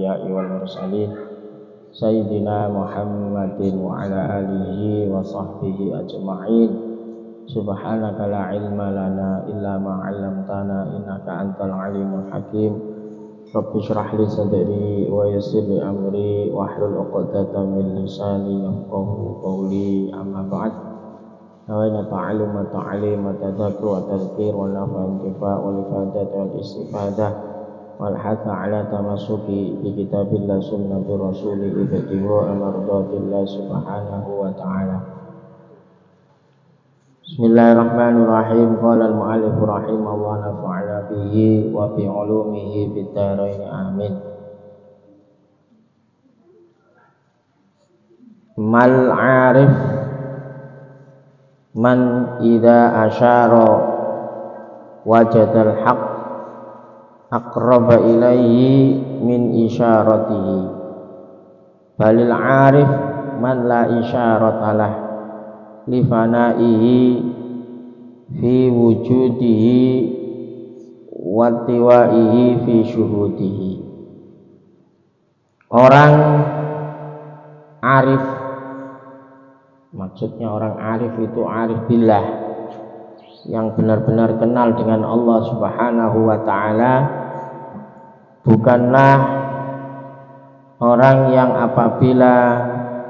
الأنبياء والمرسلين سيدنا محمد وعلى آله وصحبه أجمعين سبحانك لا علم لنا إلا ما علمتنا إنك أنت العليم الحكيم رب اشرح لي صدري ويسر لي أمري واحلل عقدة من لساني يفقهوا قولي أما بعد نوينا تعلم وتعليم وتذكر وتذكير والنفع والانتفاع والإفادة والاستفادة والحث على تمسك بكتاب الله سنة رسوله ابتغاء مرضات الله سبحانه وتعالى. Bismillahirrahmanirrahim. Qala al-mu'allif rahimahullah nafa'ala bihi wa bi 'ulumihi fid dharain amin. Mal 'arif man idza asyara wajadal haqq aqraba ilaihi min isyaratihi balil 'arif man la isyaratalah li fanaihi fi wujudihi wa tiwaihi fi syuhudihi. Orang arif, maksudnya orang arif itu arif billah, yang benar-benar kenal dengan Allah Subhanahu wa ta'ala, bukanlah orang yang apabila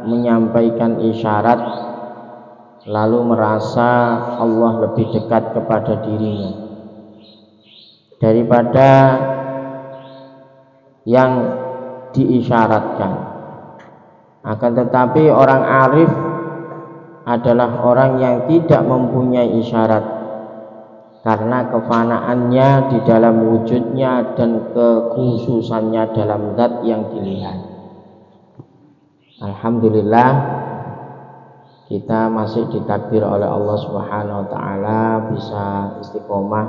menyampaikan isyarat lalu merasa Allah lebih dekat kepada dirinya daripada yang diisyaratkan. Akan tetapi orang arif adalah orang yang tidak mempunyai isyarat karena kefanaannya di dalam wujudnya dan kekhususannya dalam zat yang dilihat. Alhamdulillah, kita masih ditakdir oleh Allah Subhanahu wa ta'ala bisa istiqomah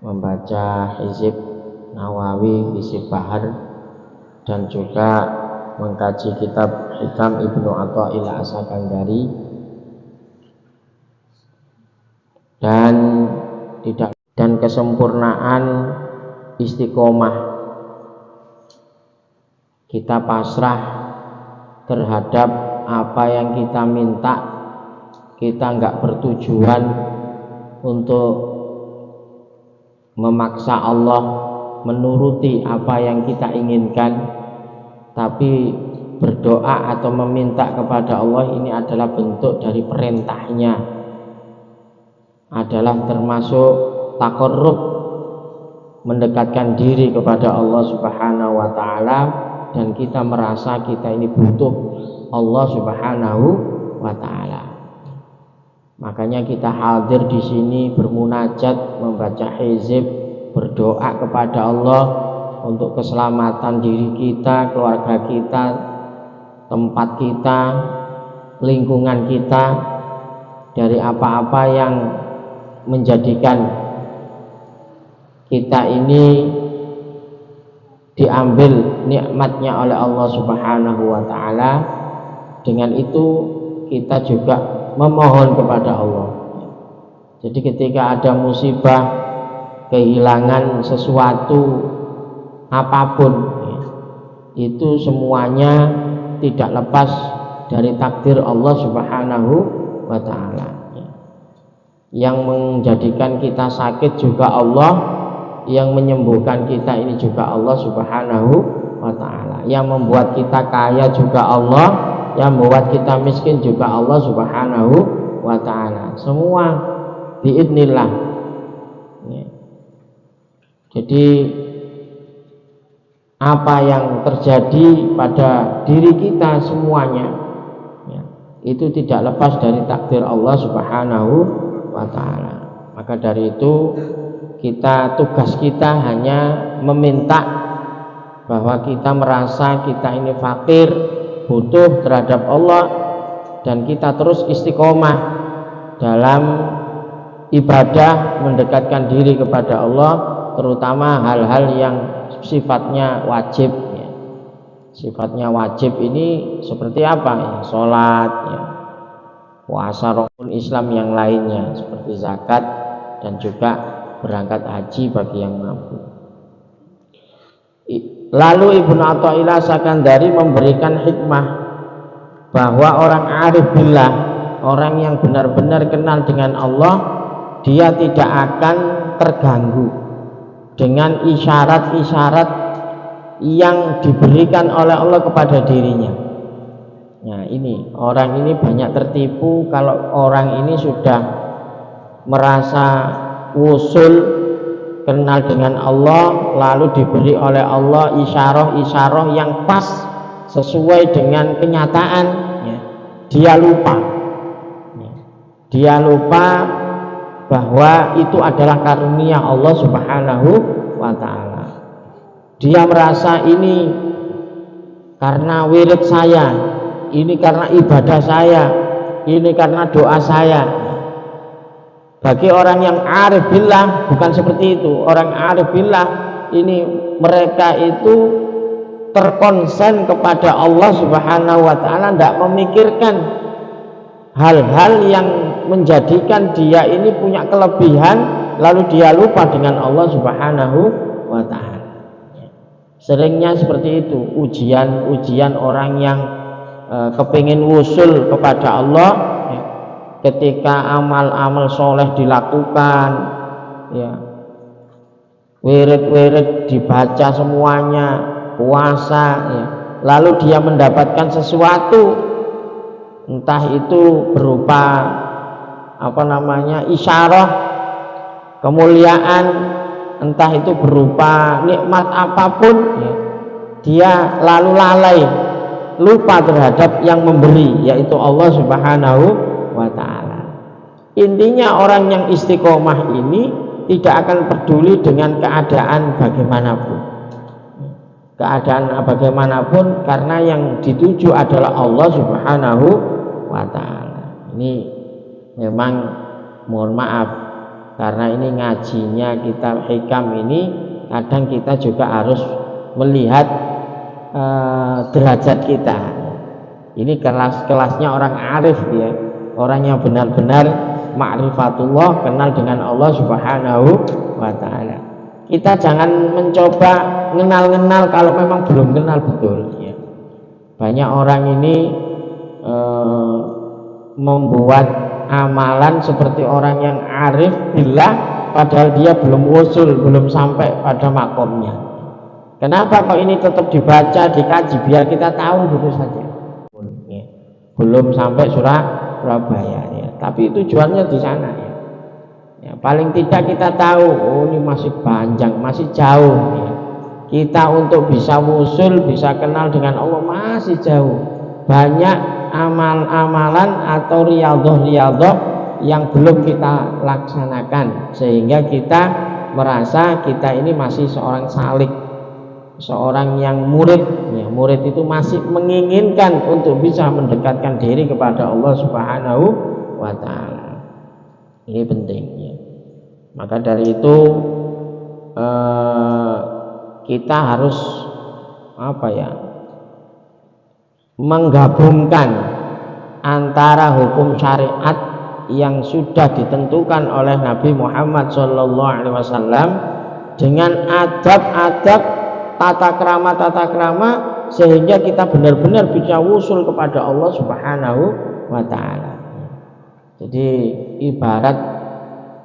membaca hizib Nawawi, hizib Bahar, dan juga mengkaji kitab Hikam Ibnu Atha'il As-Sakandari, dan kesempurnaan istiqomah kita pasrah terhadap apa yang kita minta. Kita enggak bertujuan untuk memaksa Allah menuruti apa yang kita inginkan, tapi berdoa atau meminta kepada Allah ini adalah bentuk dari perintahnya, adalah termasuk taqarrub, mendekatkan diri kepada Allah Subhanahu wa ta'ala, dan kita merasa kita ini butuh Allah Subhanahu wa ta'ala. Makanya kita hadir di sini bermunajat, membaca hizib, berdoa kepada Allah untuk keselamatan diri kita, keluarga kita, tempat kita, lingkungan kita, dari apa-apa yang menjadikan kita ini diambil nikmatnya oleh Allah Subhanahu wa ta'ala. Dengan itu kita juga memohon kepada Allah. Jadi ketika ada musibah, kehilangan sesuatu apapun, itu semuanya tidak lepas dari takdir Allah Subhanahu wa ta'ala. Yang menjadikan kita sakit juga Allah, yang menyembuhkan kita ini juga Allah Subhanahu wa ta'ala, yang membuat kita kaya juga Allah, yang membuat kita miskin juga Allah Subhanahu wa ta'ala. Semua biidznillah. Jadi apa yang terjadi pada diri kita semuanya itu tidak lepas dari takdir Allah Subhanahu wa ta'ala. Maka dari itu tugas kita hanya meminta, bahwa kita merasa kita ini fakir, butuh terhadap Allah, dan kita terus istiqomah dalam ibadah, mendekatkan diri kepada Allah, terutama hal-hal yang sifatnya wajib. Sifatnya wajib ini seperti apa? Sholat, puasa, rukun Islam yang lainnya seperti zakat, dan juga berangkat haji bagi yang mampu. Lalu Ibnu Athaillah Sakandari memberikan hikmah bahwa orang arif billah, orang yang benar-benar kenal dengan Allah, dia tidak akan terganggu dengan isyarat-isyarat yang diberikan oleh Allah kepada dirinya. Nah, ini orang ini banyak tertipu kalau orang ini sudah merasa wusul, kenal dengan Allah, lalu diberi oleh Allah isyarah-isyarah yang pas sesuai dengan kenyataan, ya, dia lupa. Dia lupa bahwa itu adalah karunia Allah Subhanahu wa ta'ala. Dia merasa ini karena wirid saya, ini karena ibadah saya, ini karena doa saya. Bagi orang yang arif billah bukan seperti itu. Orang arif billah ini mereka itu terkonsen kepada Allah Subhanahu wa ta'ala, tidak memikirkan hal-hal yang menjadikan dia ini punya kelebihan lalu dia lupa dengan Allah Subhanahu wa ta'ala. Seringnya seperti itu ujian orang yang kepingin wusul kepada Allah, ya, ketika amal-amal soleh dilakukan, ya, wirid-wirid dibaca semuanya, puasa, ya, lalu dia mendapatkan sesuatu, entah itu berupa isyarah kemuliaan, entah itu berupa nikmat apapun, ya, dia lalu lalai, lupa terhadap yang memberi, yaitu Allah Subhanahu wa ta'ala. Intinya orang yang istiqomah ini tidak akan peduli dengan keadaan bagaimanapun, karena yang dituju adalah Allah Subhanahu wa ta'ala. Ini memang mohon maaf, karena ini ngajinya kitab hikam ini, kadang kita juga harus melihat derajat kita. Ini kelasnya orang arif, ya, orang yang benar-benar ma'rifatullah, kenal dengan Allah Subhanahu wa ta'ala. Kita jangan mencoba kenal kalau memang belum kenal betul, ya. Banyak orang ini membuat amalan seperti orang yang arif billah, padahal dia belum wusul, belum sampai pada makomnya. Kenapa kok ini tetap dibaca, dikaji, biar kita tahu gitu saja, ya. Belum sampai Surabaya, ya, tapi tujuannya di sana, ya. Ya, paling tidak kita tahu, oh ini masih panjang, masih jauh, ya. Kita untuk bisa wusul, bisa kenal dengan Allah masih jauh. Banyak amal-amalan atau riyadhah yang belum kita laksanakan, sehingga kita merasa kita ini masih seorang salik, seorang yang murid, ya. Murid itu masih menginginkan untuk bisa mendekatkan diri kepada Allah Subhanahu wa ta'ala. Ini penting, ya. Maka dari itu kita harus menggabungkan antara hukum syariat yang sudah ditentukan oleh Nabi Muhammad SAW dengan adab-adab, tata krama, sehingga kita benar-benar bisa wusul kepada Allah Subhanahu wa ta'ala. Jadi ibarat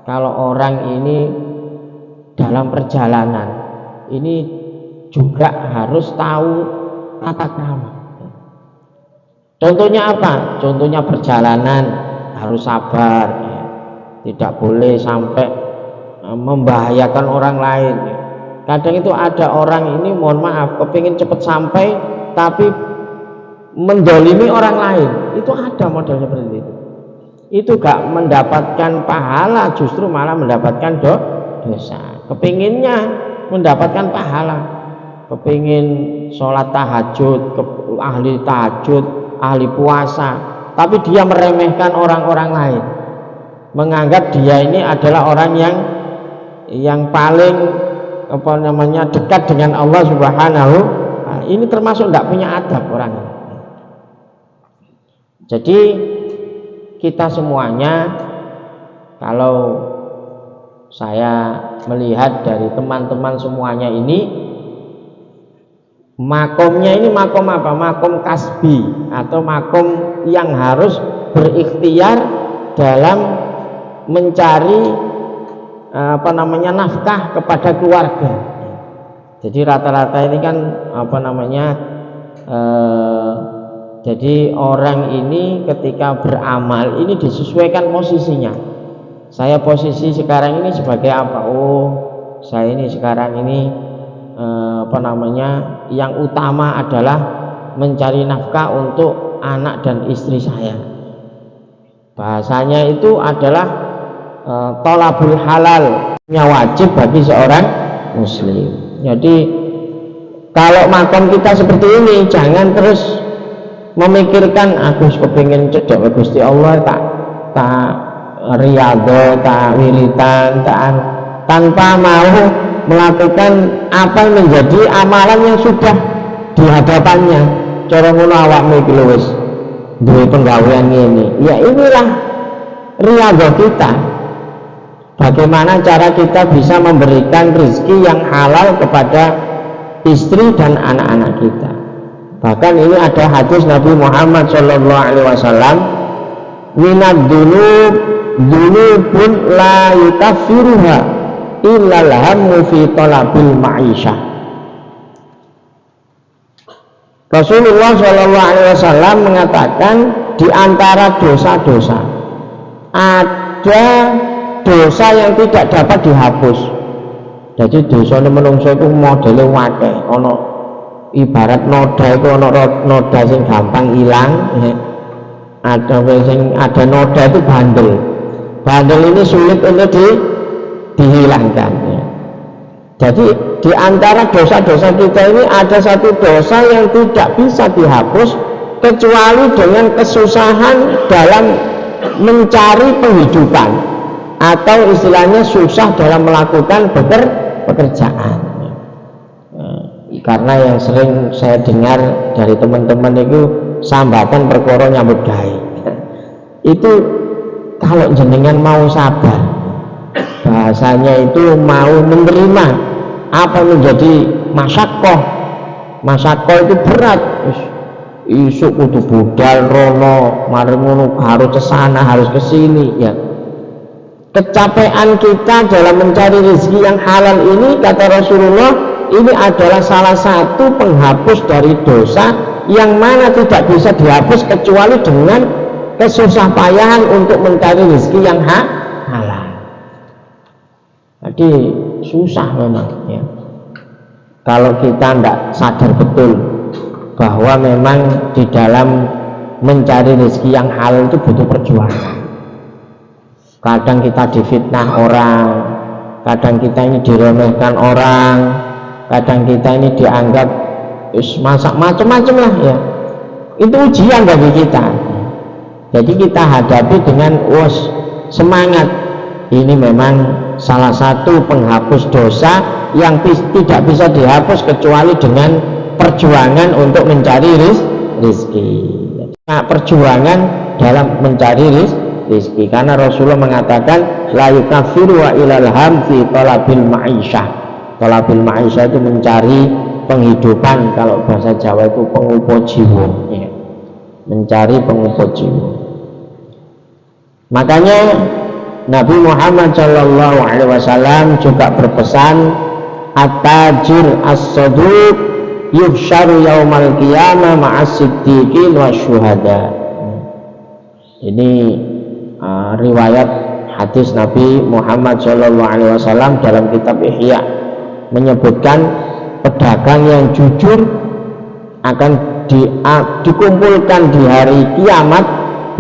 kalau orang ini dalam perjalanan ini juga harus tahu tata krama. Contohnya apa? Contohnya perjalanan harus sabar, ya. Tidak boleh sampai membahayakan orang lain, ya. Kadang itu ada orang ini, mohon maaf, kepingin cepat sampai tapi mendolimi orang lain. Itu ada model seperti itu. Itu gak mendapatkan pahala, justru malah mendapatkan dosa. Kepinginnya mendapatkan pahala, kepingin sholat tahajud, ahli tahajud, ahli puasa, tapi dia meremehkan orang-orang lain, menganggap dia ini adalah orang yang paling dekat dengan Allah Subhanahu. Nah, ini termasuk tidak punya adab orang ini. Jadi kita semuanya, kalau saya melihat dari teman-teman semuanya ini, Makomnya ini makom apa? Makom kasbi atau makom yang harus berikhtiar dalam mencari nafkah kepada keluarga. Jadi rata-rata ini kan jadi orang ini ketika beramal ini disesuaikan posisinya. Saya posisi sekarang ini sebagai apa? Oh, saya ini sekarang ini yang utama adalah mencari nafkah untuk anak dan istri saya. Bahasanya itu adalah tolabul halal, yang wajib bagi seorang muslim. Jadi kalau makom kita seperti ini, jangan terus memikirkan aku kepingin cedek Gusti Allah, tak riyadho, tak wiritan, tanpa mau melakukan apa yang menjadi amalan yang sudah di hadapannya. Cara ngono awakmu iki lho wis duwe penggawean ini. Ya inilah riyadho kita. Bagaimana cara kita bisa memberikan rezeki yang halal kepada istri dan anak-anak kita. Bahkan ini ada hadis Nabi Muhammad SAW, minad dzunubun la yukaffiruha illal hammu fi talabil ma'isyah. Rasulullah SAW mengatakan di antara dosa-dosa ada dosa yang tidak dapat dihapus. Jadi dosa ini menungso itu modelnya wake, ono ibarat noda itu ono noda yang gampang hilang ya. Ada noda itu bandel ini sulit untuk dihilangkan ya. Jadi di antara dosa-dosa kita ini ada satu dosa yang tidak bisa dihapus kecuali dengan kesusahan dalam mencari penghidupan, atau istilahnya susah dalam melakukan pekerjaan. Karena yang sering saya dengar dari teman-teman itu sambatan perkara nyambut gawe. Itu kalau jenengan mau sabar, bahasanya itu mau menerima apa menjadi masyakoh itu berat. Isu kudu budal rono, mari ngono harus ke sana, harus ke sini ya. Kecapean kita dalam mencari rezeki yang halal ini, kata Rasulullah, ini adalah salah satu penghapus dari dosa yang mana tidak bisa dihapus kecuali dengan kesusah payahan untuk mencari rezeki yang halal. Jadi susah memang ya. Kalau kita tidak sadar betul bahwa memang di dalam mencari rezeki yang halal itu butuh perjuangan. Kadang kita difitnah orang, kadang kita ini diremehkan orang, kadang kita ini dianggap macam-macam lah ya. Itu ujian bagi kita. Jadi kita hadapi dengan semangat. Ini memang salah satu penghapus dosa yang tidak bisa dihapus kecuali dengan perjuangan untuk mencari rezeki. Nah, perjuangan dalam mencari rezeki, karena Rasulullah mengatakan la yukaffiru wa ilal ham fi talabil ma'isyah. Talabil ma'isyah itu mencari penghidupan, kalau bahasa Jawa itu pengupo jiwa ya. Mencari pengupo jiwa. Makanya Nabi Muhammad SAW juga berpesan, at-tajir as-saduq yuhsyaru yaumal qiyamah ma'as siddiqin wasyuhada. Ini riwayat hadis Nabi Muhammad SAW dalam kitab Ihya menyebutkan pedagang yang jujur akan dikumpulkan di hari kiamat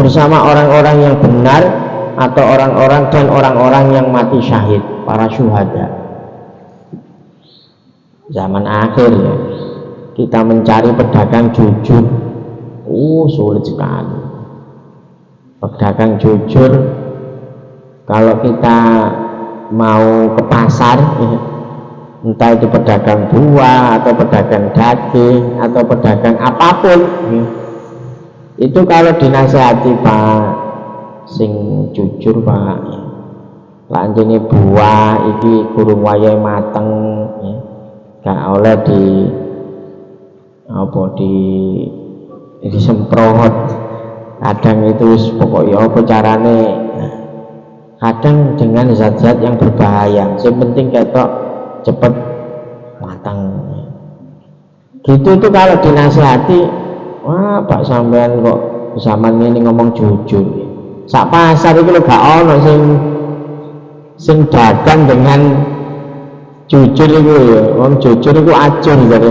bersama orang-orang yang benar atau orang-orang yang mati syahid, para syuhada. Zaman akhir ya, kita mencari pedagang jujur sulit sekali. Pedagang jujur, kalau kita mau ke pasar ya, entah itu pedagang buah atau pedagang daging atau pedagang apapun ya, itu kalau dinasihati, Pak sing jujur Pak ya, lanjutnya buah iki kurung wayahe mateng ya, gak oleh apa disemprot, kadang itu pokoknya apa carane, kadang dengan zat-zat yang berbahaya. Yang penting ketok cepet matang. Gitu tuh kalau dinasihati, wah Pak sampean kok zaman ini ngomong jujur. Sak pasar itu gak ono sing dagang dengan jujur itu ya. Orang jujur itu acur jadi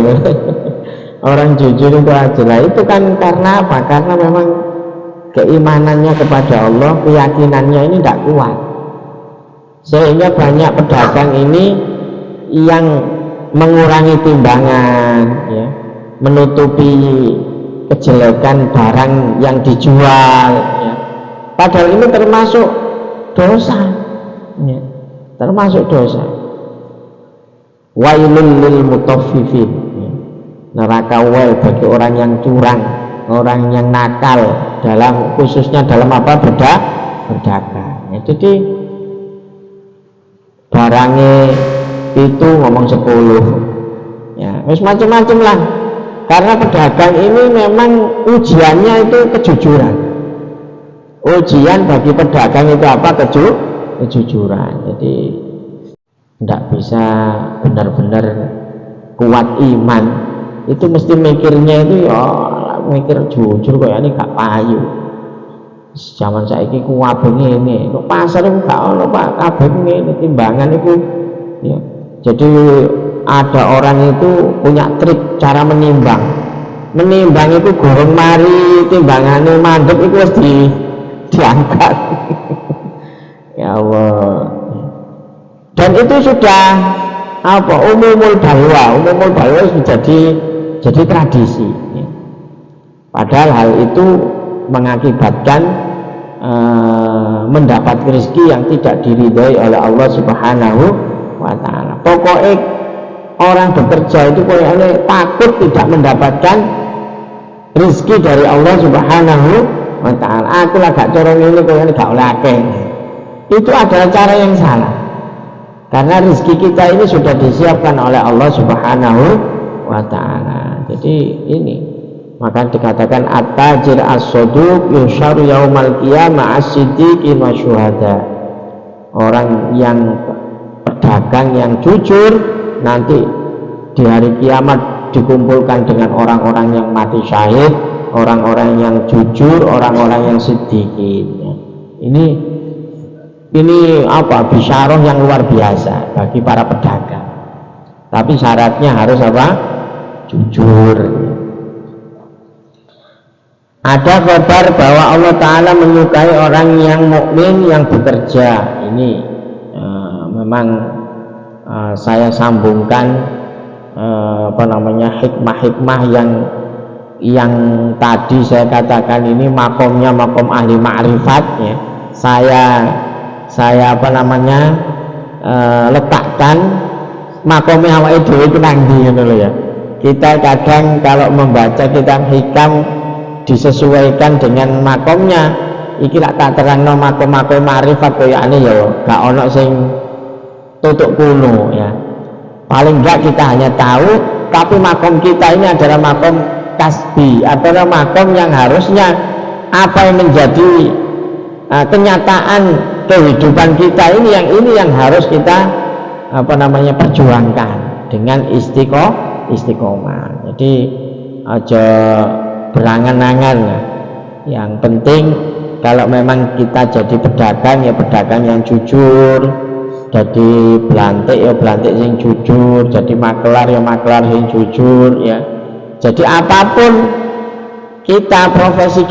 orang jujur itu acur. Lah itu kan karena apa? Karena memang keimanannya kepada Allah, keyakinannya ini tidak kuat, sehingga banyak pedagang ini yang mengurangi timbangan, ya, menutupi kejelekan barang yang dijual, ya. Padahal ini termasuk dosa, ya, termasuk dosa. Wailul lil mutaffifin, ya. Neraka wail bagi orang yang curang, orang yang nakal dalam, khususnya dalam apa, berdagang. Ya, jadi barangnya itu ngomong 10, ya wis macam-macam lah, karena pedagang ini memang ujiannya itu kejujuran. Ujian bagi pedagang itu apa? Kejujuran. Jadi tidak bisa benar-benar kuat iman, itu mesti mikirnya itu ya mikir jujur kok ini gak payu. Zaman saiki kuwabe ngene, kok pasar itu gak ono Pak, kabeh ngene timbangan itu, ya. Jadi ada orang itu punya trik cara menimbang. Menimbang itu gorong mari timbangannya mandek itu harus diangkat. Ya Allah. Dan itu sudah apa? Umumul balwa sudah jadi tradisi. Ya. Padahal hal itu mengakibatkan mendapat rezeki yang tidak diridhoi oleh Allah Subhanahu wa ta'ala. Pokoknya orang bekerja itu kayaknya takut tidak mendapatkan rezeki dari Allah Subhanahu wa ta'ala. Aku lah gak corong ini kayaknya gak oleh akeh. Itu adalah cara yang salah, karena rezeki kita ini sudah disiapkan oleh Allah Subhanahu wa ta'ala. Jadi ini maka dikatakan at-tajir as-saduq yusharu yaumal qiyamah as-siddiqin wa syuhada. Orang yang pedagang yang jujur nanti di hari kiamat dikumpulkan dengan orang-orang yang mati syahid, orang-orang yang jujur, orang-orang yang siddiqin. Ini apa? Bisyarah yang luar biasa bagi para pedagang. Tapi syaratnya harus apa? Jujur. Ada kabar bahwa Allah Ta'ala menyukai orang yang mukmin yang bekerja. Ini memang saya sambungkan hikmah-hikmah yang tadi saya katakan ini makomnya makom ahli ma'rifat, ya. Saya letakkan makomnya awake dhewe itu nang ndi ngono lho, ya. Kita kadang kalau membaca kitab hikam disesuaikan dengan makomnya. Iki lak tak terangno makom-makom ma'rifat koyane ya gak ono sing tutuk kuno, ya. Paling enggak kita hanya tahu, tapi makom kita ini adalah makom kasbi, adalah makom yang harusnya apa yang menjadi kenyataan kehidupan kita ini yang harus kita perjuangkan dengan istiqomah. Jadi aja berangan-angan, ya. Yang penting kalau memang kita jadi pedagang, ya pedagang yang jujur, jadi belantik ya belantik yang jujur, jadi makelar ya makelar yang jujur, ya. Jadi apapun kita, profesi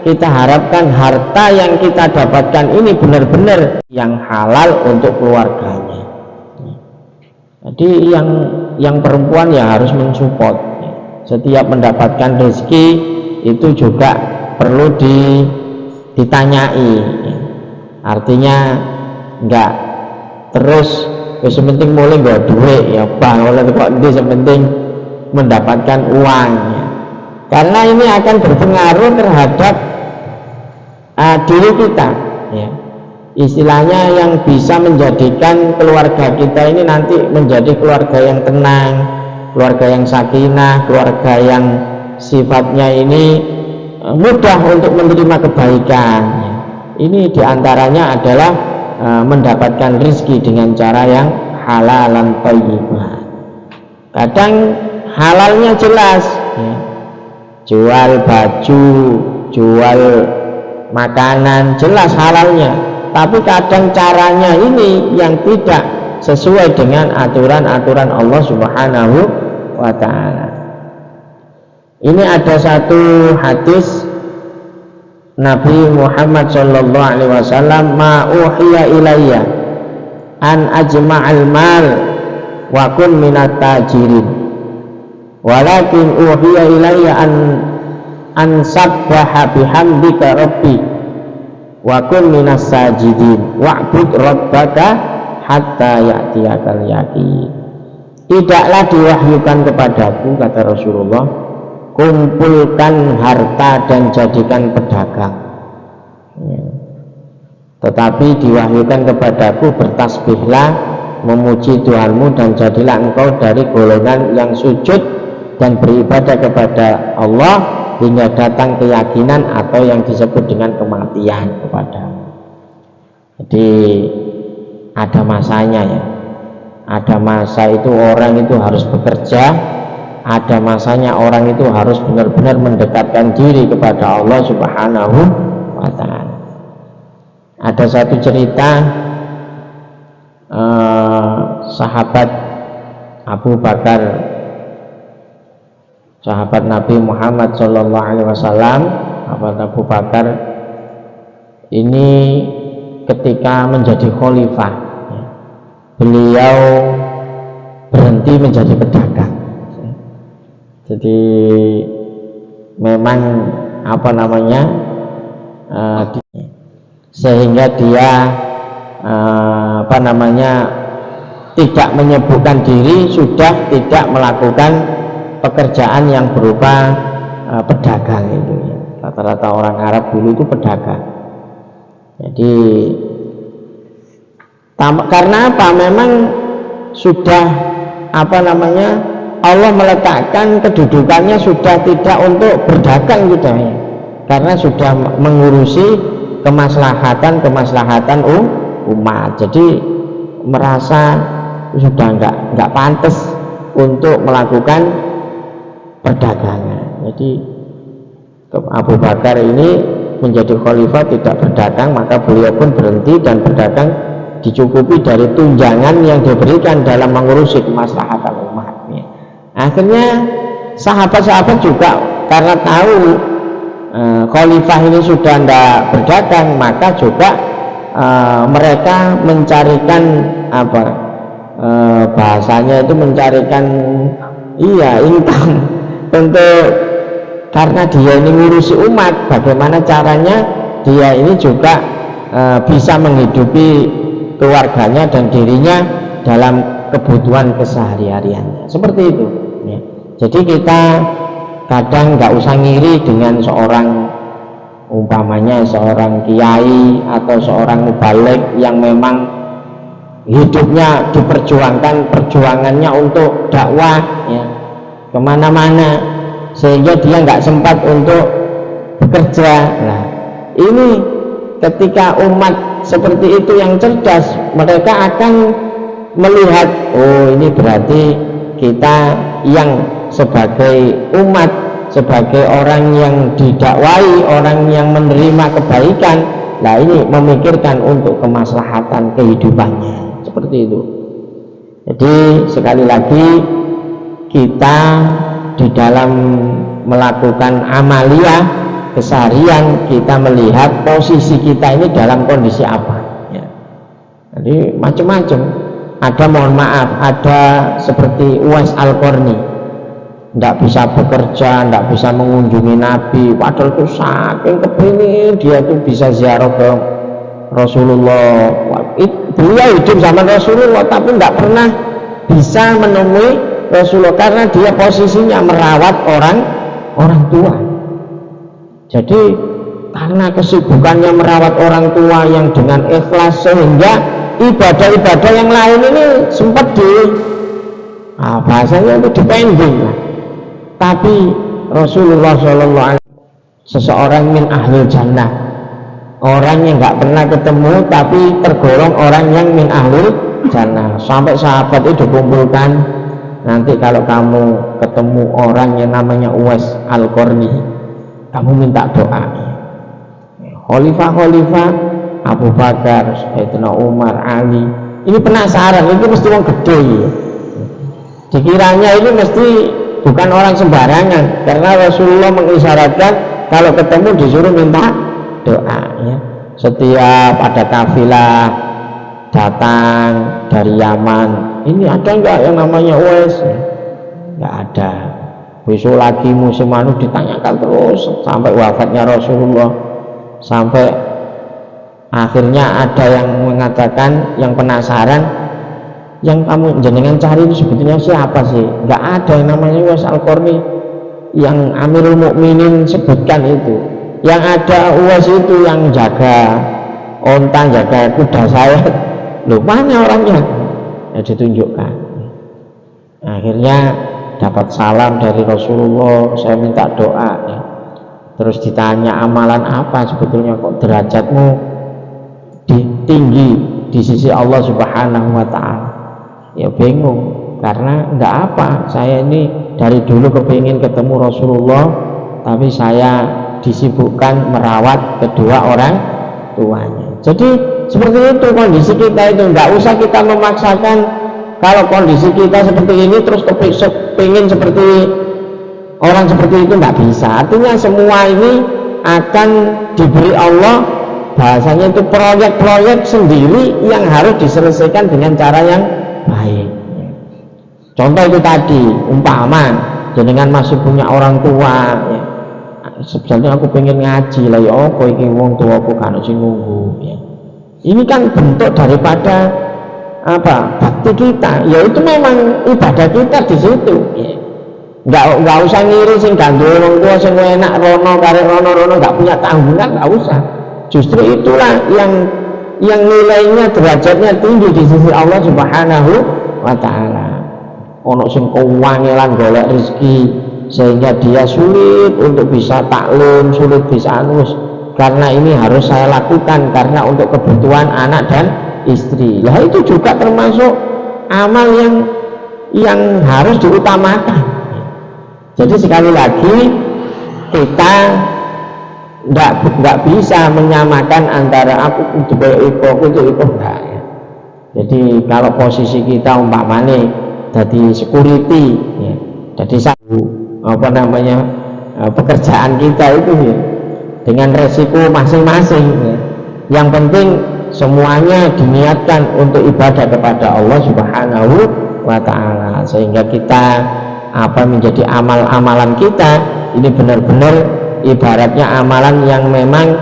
kita harapkan harta yang kita dapatkan ini benar-benar yang halal untuk keluarganya. Jadi yang perempuan ya harus mensupport. Setiap mendapatkan rezeki itu juga perlu ditanyai. Artinya enggak terus sementing mulai enggak duit ya bang oleh kok ini sementing mendapatkan uang, ya. Karena ini akan berpengaruh terhadap diri kita, ya. Istilahnya yang bisa menjadikan keluarga kita ini nanti menjadi keluarga yang tenang, keluarga yang sakinah, keluarga yang sifatnya ini mudah untuk menerima kebaikan. Ini diantaranya adalah mendapatkan rezeki dengan cara yang halalan thayyibah. Kadang halalnya jelas, ya. Jual baju, jual makanan, jelas halalnya. Tapi kadang caranya ini yang tidak sesuai dengan aturan-aturan Allah Subhanahu wa ta'ala. Ini ada satu hadis Nabi Muhammad sallallahu alaihi wasallam, ma uhiya ilayya an ajma'al mal wa kun minat tajirin walakin uhiya ilayya an sabbaha bihamdika rabbi wa kun minas sajidin wa'bud rabbaka hatta ya'tiyakal yaqin. Tidaklah diwahyukan kepadaku, kata Rasulullah, kumpulkan harta dan jadikan pedagang, ya. Tetapi diwahyukan kepadaku, bertasbihlah, memuji Tuhanmu, dan jadilah engkau dari golongan yang sujud dan beribadah kepada Allah hingga datang keyakinan atau yang disebut dengan kematian kepadamu. Jadi ada masanya, ya. Ada masa itu orang itu harus bekerja, ada masanya orang itu harus benar-benar mendekatkan diri kepada Allah Subhanahu wa ta'ala. Ada satu cerita sahabat Abu Bakar, sahabat Nabi Muhammad sallallahu alaihi wasallam, sahabat Abu Bakar ini ketika menjadi khalifah, beliau berhenti menjadi pedagang. Jadi memang sehingga dia tidak menyebutkan diri, sudah tidak melakukan pekerjaan yang berupa pedagang itu, ya. Rata-rata orang Arab dulu itu pedagang. Jadi karena apa? Memang sudah Allah meletakkan kedudukannya sudah tidak untuk berdagang gitu, ya. Karena sudah mengurusi kemaslahatan umat. Jadi merasa sudah enggak pantas untuk melakukan perdagangan. Jadi Abu Bakar ini menjadi khalifah tidak berdagang, maka beliau pun berhenti dan berdagang dicukupi dari tunjangan yang diberikan dalam mengurusi kemaslahatan umat. Akhirnya sahabat-sahabat juga karena tahu khalifah ini sudah tidak berdagang, maka juga mereka mencarikan bahasanya itu mencarikan income untuk, karena dia ini ngurusi umat, bagaimana caranya dia ini juga bisa menghidupi keluarganya dan dirinya dalam kebutuhan kesehari-hariannya, seperti itu, ya. Jadi kita kadang nggak usah ngiri dengan seorang, umpamanya seorang kiai atau seorang mubalik yang memang hidupnya diperjuangkan, perjuangannya untuk dakwah, ya, kemana-mana, sehingga dia nggak sempat untuk bekerja. Nah, ini ketika umat seperti itu yang cerdas, mereka akan melihat, oh ini berarti kita yang sebagai umat, sebagai orang yang didakwai, orang yang menerima kebaikan, nah ini memikirkan untuk kemaslahatan kehidupannya, seperti itu. Jadi sekali lagi, kita di dalam melakukan amaliyah keseharian, kita melihat posisi kita ini dalam kondisi apa, ya. Jadi macam-macam. Ada, mohon maaf, ada seperti Uwais Al-Qarni, tidak bisa bekerja, tidak bisa mengunjungi Nabi, padahal itu saking kepingin dia itu bisa ziarah ke Rasulullah. Beliau hidup zaman Rasulullah tapi tidak pernah bisa menemui Rasulullah karena dia posisinya merawat orang tua. Jadi karena kesibukannya merawat orang tua yang dengan ikhlas, sehingga ibadah-ibadah yang lain ini sempat bahasanya itu depending lah. Tapi Rasulullah SAW seseorang min ahlul jannah, orang yang nggak pernah ketemu tapi tergolong orang yang min ahlul jannah. Sampai sahabat itu dikumpulkan, nanti kalau kamu ketemu orang yang namanya Uwais Al-Qarni, kamu minta doa. Khalifah Abu Bakar, Sayyidina Umar, Ali, ini penasaran, ini mesti orang gede ya. Dikiranya ini mesti bukan orang sembarangan, karena Rasulullah mengisyaratkan kalau ketemu disuruh minta doa ya. Setiap ada kafilah datang dari Yaman, ini ada enggak yang namanya Uwais? Enggak ada. Besok lagi musim anu ditanyakan terus sampai wafatnya Rasulullah, sampai akhirnya ada yang mengatakan, yang penasaran, yang kamu jenengan cari itu sebetulnya siapa sih? Enggak ada yang namanya Uwais Al-Qarni yang Amirul Mukminin sebutkan itu. Yang ada Uwais itu yang jaga onta, jaga kuda saya. Loh, mana orangnya? Ya ditunjukkan. Akhirnya dapat salam dari Rasulullah, saya minta doa ya. Terus ditanya amalan apa sebetulnya kok derajatmu tinggi di sisi Allah Subhanahu wa Ta'ala. Ya bingung, karena enggak apa, saya ini dari dulu kepingin ketemu Rasulullah, tapi saya disibukkan merawat kedua orang tuanya. Jadi seperti itu kondisi kita itu, enggak usah kita memaksakan. Kalau kondisi kita seperti ini terus kepingin seperti orang seperti itu, enggak bisa. Artinya semua ini akan diberi Allah, bahasanya itu proyek-proyek sendiri yang harus diselesaikan dengan cara yang baik. Contoh itu tadi, umpama jenengan masih punya orang tua ya. Sebenarnya aku pengen ngaji lah ya, apa iki wong tuaku kan sing nunggu ya. Ini kan bentuk daripada apa? Bakti kita. Ya itu memang ibadah kita di situ ya. Enggak usah ngiri sing gandul wong tua sing enak rono karek rono enggak punya tanggungan, enggak usah. Justru itulah yang nilainya derajatnya tinggi di sisi Allah Subhanahu wa Ta'ala. Ono sing kewangelan golek rezeki sehingga dia sulit untuk bisa taklim, sulit bisa anus, karena ini harus saya lakukan karena untuk kebutuhan anak dan istri. Lah itu juga termasuk amal yang harus diutamakan. Jadi sekali lagi kita enggak bisa menyamakan antara aku untuk itu enggak ya. Jadi kalau posisi kita umpamane jadi security ya, jadi pekerjaan kita itu ya, dengan resiko masing-masing ya. Yang penting semuanya diniatkan untuk ibadah kepada Allah Subhanahu wa Ta'ala, sehingga kita menjadi amalan kita ini benar-benar ibaratnya amalan yang memang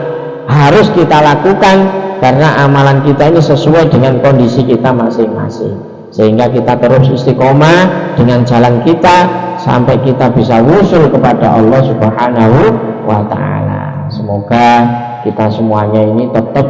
harus kita lakukan, karena amalan kita ini sesuai dengan kondisi kita masing-masing, sehingga kita terus istiqomah dengan jalan kita sampai kita bisa wusul kepada Allah Subhanahu wa Ta'ala. Semoga kita semuanya ini tetap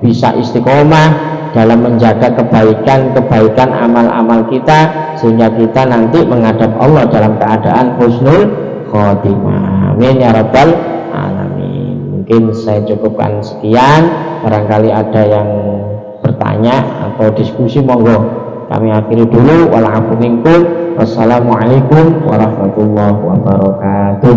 bisa istiqomah dalam menjaga kebaikan amal-amal kita, sehingga kita nanti menghadap Allah dalam keadaan husnul khotimah. Amin ya rabbal alamin. Mungkin saya cukupkan sekian, barangkali ada yang bertanya atau diskusi, monggo kami akhiri dulu. Wassalamualaikum warahmatullahi wabarakatuh.